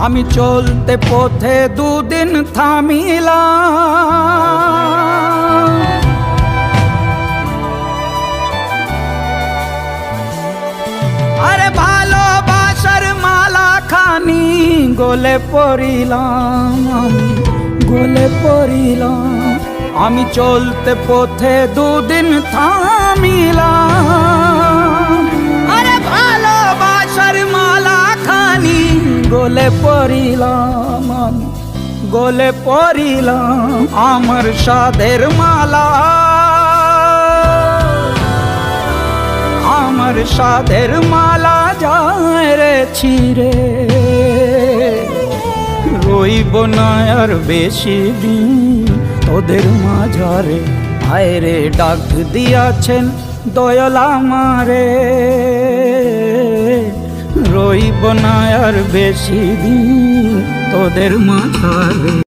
আমি চলতে পথে দুদিন থামিলাম, আরে ভালোবাসার মালা খানি গলে পড়িলাম, আমি গলে পড়িলাম। আমি চলতে পথে দুদিন থামিলাম, আরে ভালোবাসার মালা খানি গলে পড়িলাম, আমি গলে পড়িলাম। আমার সাধের মালা, আমার সাধের মালা যায় রে ছিঁড়ে, রইব না আর বেশি দিন তোদের মাঝারে। হায় রে ডাক দিয়াছেন দয়াল আমারে, রইব না আর বেশি দিন তোদের মাঝারে।